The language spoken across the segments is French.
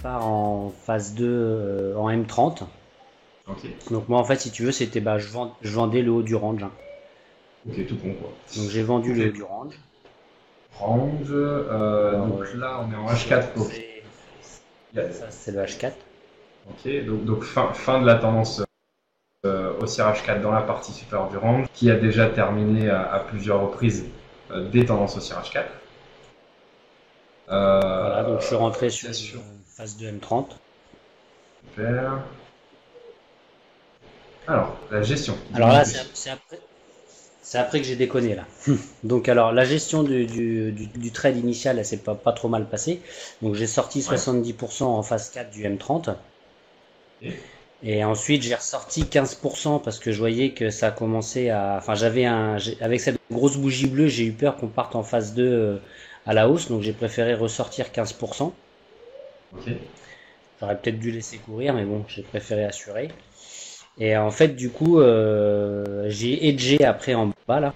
part en phase 2 en M30. Ok. Donc moi en fait si tu veux c'était je vendais le haut du range, hein. Ok, tout con, quoi. Donc j'ai vendu le Ok. haut du range. Range. Alors Donc là, on est en j'ai H4. Donc, rentré, il y a- ça c'est le H4. ok. Donc fin de la tendance haussière H4 dans la partie supérieure du range, qui a déjà terminé à plusieurs reprises des tendances haussières H4. Voilà, donc je suis rentré sur Bien une sûr. phase 2 M30. Super. Alors, la gestion, Alors dis-moi en là plus. c'est après que j'ai déconné là. Donc alors la gestion du trade initial elle s'est pas trop mal passée. Donc j'ai sorti Ouais. 70% en phase 4 du M30. Et Et ensuite, j'ai ressorti 15% parce que je voyais que ça a commencé à. Enfin, avec cette grosse bougie bleue, j'ai eu peur qu'on parte en phase 2 à la hausse, donc j'ai préféré ressortir 15%. ok. J'aurais peut-être dû laisser courir, mais bon, j'ai préféré assurer. Et en fait, du coup, j'ai hedgé après en bas là.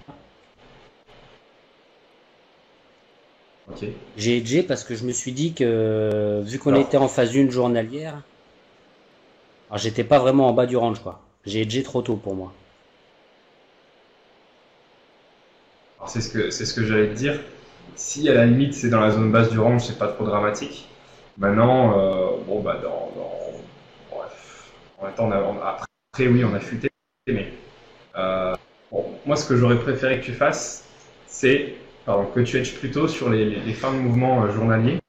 Ok. J'ai hedgé parce que je me suis dit que vu qu'on était Alors, en phase 1 journalière, alors j'étais pas vraiment en bas du range quoi. J'ai hedgé trop tôt pour moi. c'est ce que j'allais te dire. Si à la limite c'est dans la zone basse du range, c'est pas trop dramatique. Maintenant, bon bah bref. En même temps, après oui, on a fuité, mais bon, moi ce que j'aurais préféré que tu fasses, c'est que tu edges plutôt sur les fins de mouvement journaliers,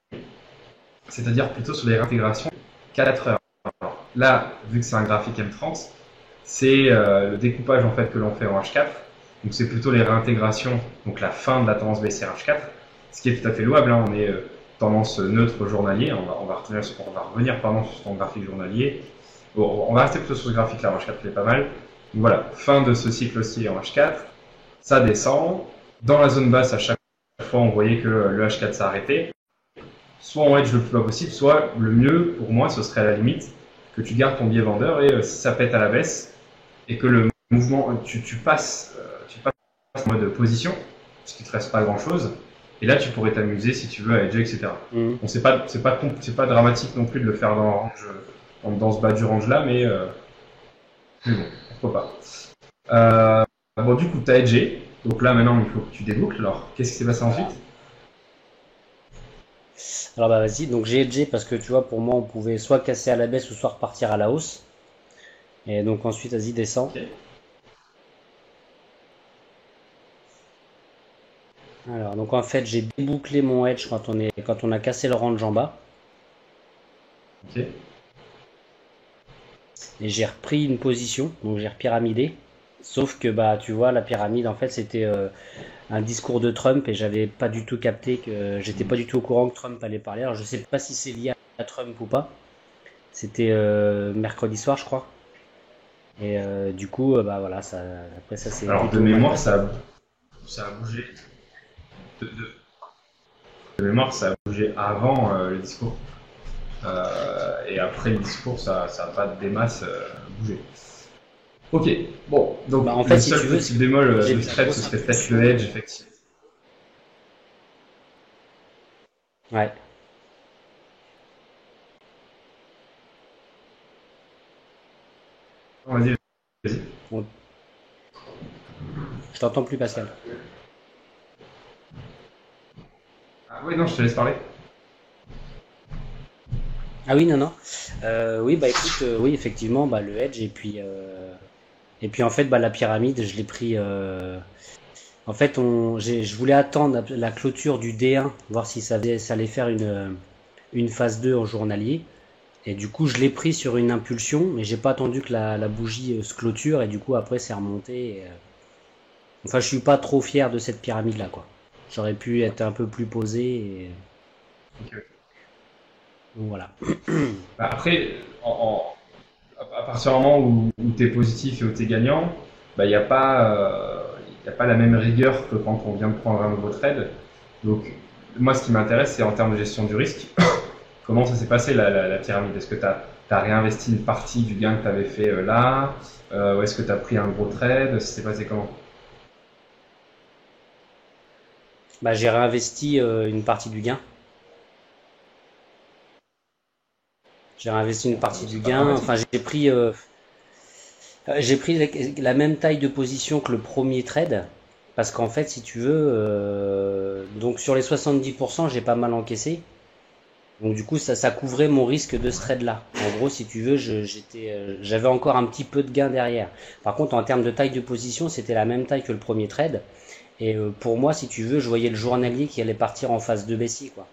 c'est-à-dire plutôt sur les réintégrations 4 heures. Là, vu que c'est un graphique M30, c'est le découpage en fait que l'on fait en H4. Donc c'est plutôt les réintégrations, donc la fin de la tendance baissière H4, ce qui est tout à fait louable, hein. On est tendance neutre journalier, on va revenir pardon, sur ton graphique journalier. Bon, on va rester plutôt sur ce graphique-là en H4 qui est pas mal. Donc voilà, fin de ce cycle haussier en H4, ça descend. Dans la zone basse, à chaque fois, on voyait que le H4 s'est arrêté. Soit on hedge le plus bas possible, soit le mieux pour moi, ce serait à la limite que tu gardes ton biais vendeur et si ça pète à la baisse et que le mouvement, tu passes en mode position, parce qu'il ne te reste pas grand chose, et là tu pourrais t'amuser si tu veux à hedger, etc. Mhm. Bon, c'est pas dramatique non plus de le faire dans, range, dans ce bas du range là, mais bon, pourquoi pas. Bon, du coup, tu as hedgé, donc là maintenant il faut que tu déboucles. Alors, qu'est-ce qui s'est passé ensuite? Voilà. Alors bah vas-y, donc j'ai hedgé parce que tu vois, pour moi, on pouvait soit casser à la baisse ou soit repartir à la hausse. Et donc ensuite, vas-y, descends. Ok, Alors, donc en fait, j'ai débouclé mon hedge quand on a cassé le range en bas. ok, Et j'ai repris une position, donc j'ai repyramidé. Sauf que bah tu vois, la pyramide, en fait, c'était un discours de Trump et j'avais pas du tout capté que j'étais pas du tout au courant que Trump allait parler. Alors je sais pas si c'est lié à Trump ou pas. C'était mercredi soir, je crois. Et du coup, bah voilà, après ça s'est alors de plutôt mal mémoire, passé. ça a bougé. De mémoire, ça a bougé avant le discours. Et après le discours, ça n'a pas des masses bougé. Ok, bon, donc Bah en fait, le si tu seul veux, petit bémol j'ai de vu ce la trade, ce grosse serait peut-être le impulsion. hedge, effectivement. Ouais. Vas-y, vas-y. Bon, je t'entends plus, Pascal. Ah oui, non, je te laisse parler. Ah oui, non, non. Oui, bah écoute, oui, effectivement, bah le hedge et puis en fait, bah la pyramide, je l'ai pris. En fait, je voulais attendre la clôture du D1, voir si ça allait faire une phase 2 en journalier. Et du coup, je l'ai pris sur une impulsion, mais j'ai pas attendu que la bougie se clôture et du coup après c'est remonté. Enfin, je suis pas trop fier de cette pyramide là, quoi. J'aurais pu être un peu plus posé. Ok, ok. Donc voilà. Bah, après, à partir du moment où tu es positif et où tu es gagnant, bah, y a pas la même rigueur que quand on vient de prendre un nouveau trade. Donc, moi, ce qui m'intéresse, c'est en termes de gestion du risque, comment ça s'est passé la pyramide? Est-ce que tu as réinvesti une partie du gain que tu avais fait là? Ou est-ce que tu as pris un gros trade? Ça s'est passé comment? Bah, j'ai réinvesti une partie du gain. J'ai réinvesti une partie Donc, du c'est pas gain. dramatique. Enfin, j'ai pris la même taille de position que le premier trade. Parce qu'en fait, si tu veux, donc sur les 70%, j'ai pas mal encaissé. Donc du coup, ça couvrait mon risque de ce trade-là. En gros, si tu veux, j'avais encore un petit peu de gain derrière. Par contre, en termes de taille de position, c'était la même taille que le premier trade. Et pour moi, si tu veux, je voyais le journalier qui allait partir en phase de baissier, quoi.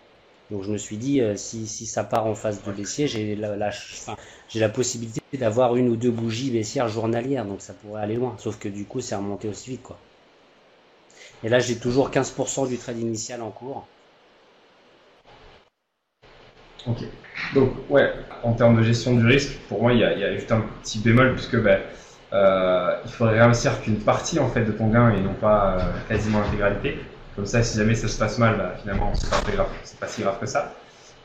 Donc je me suis dit, si ça part en phase de Ouais. baissier, enfin, j'ai la possibilité d'avoir une ou deux bougies baissières journalières, donc ça pourrait aller loin. Sauf que du coup, c'est remonté aussi vite, quoi. Et là, j'ai toujours 15% du trade initial en cours. Ok. Donc, ouais, en termes de gestion du risque, pour moi, il y a juste un petit bémol, puisque il faudrait réussir qu'une partie en fait, de ton gain et non pas quasiment l'intégralité. Comme ça, si jamais ça se passe mal, finalement, c'est pas si grave que ça.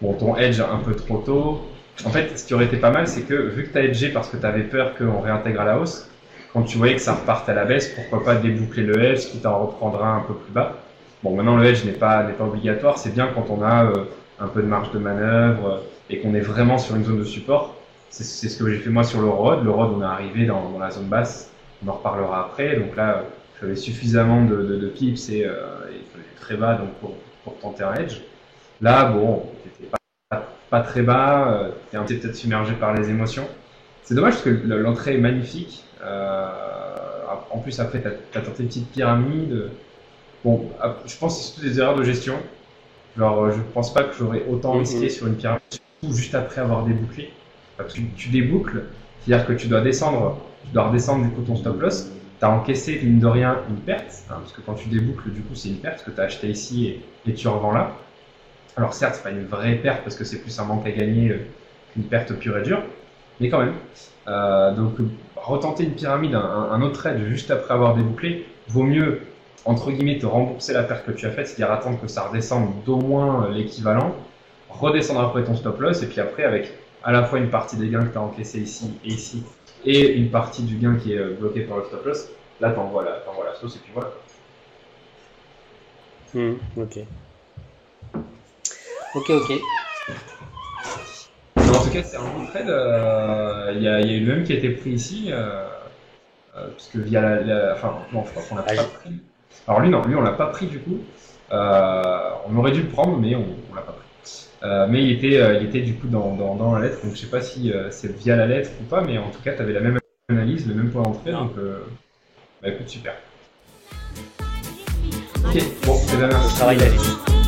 Bon, ton hedge un peu trop tôt. En fait, ce qui aurait été pas mal, c'est que vu que tu as hedgé parce que tu avais peur qu'on réintègre à la hausse, quand tu voyais que ça reparte à la baisse, pourquoi pas déboucler le hedge qui t'en reprendra un peu plus bas. Bon, maintenant, le hedge n'est pas obligatoire. C'est bien quand on a un peu de marge de manœuvre et qu'on est vraiment sur une zone de support. C'est ce que j'ai fait moi sur le ROD. Le ROD, on est arrivé dans la zone basse. On en reparlera après. Donc là, j'avais suffisamment de pips et il fallait très bas donc pour tenter un hedge. Là, bon, t'étais pas très bas, t'es un petit peu peut-être submergé par les émotions. C'est dommage parce que l'entrée est magnifique. En plus, après, t'as tenté une petite pyramide. Bon, je pense que c'est toutes des erreurs de gestion. Genre, je pense pas que j'aurais autant risqué Mhm. sur une pyramide, surtout juste après avoir débouclé. Parce que tu déboucles, c'est-à-dire que tu dois redescendre du coup ton stop loss. Tu as encaissé, mine de rien, une perte, hein, parce que quand tu déboucles, du coup, c'est une perte, parce que tu as acheté ici et tu revends là. Alors certes, c'est pas une vraie perte, parce que c'est plus un manque à gagner qu'une perte pure et dure, mais quand même. Donc, retenter une pyramide, un autre trade juste après avoir débouclé, vaut mieux entre guillemets, te rembourser la perte que tu as faite, c'est-à-dire attendre que ça redescende d'au moins l'équivalent, redescendre après ton stop loss, et puis après, avec à la fois une partie des gains que tu as encaissé ici, et une partie du gain qui est bloqué par le stop loss, là, t'envoies la sauce, et puis voilà. Ok. Ok. Mais en tout cas, c'est un bon trade. Il y a eu le même qui a été pris ici, parce que via enfin, non, je crois qu'on l'a Ah, pas pris. Alors lui, non, lui, on l'a pas pris du coup. On aurait dû le prendre, mais on l'a pas pris. Mais il était du coup dans la lettre, donc je sais pas si c'est via la lettre ou pas, mais en tout cas, tu avais la même analyse, le même point d'entrée, non, donc bah écoute, super. Ok, bon, c'est bien, le merci. travail d'aller.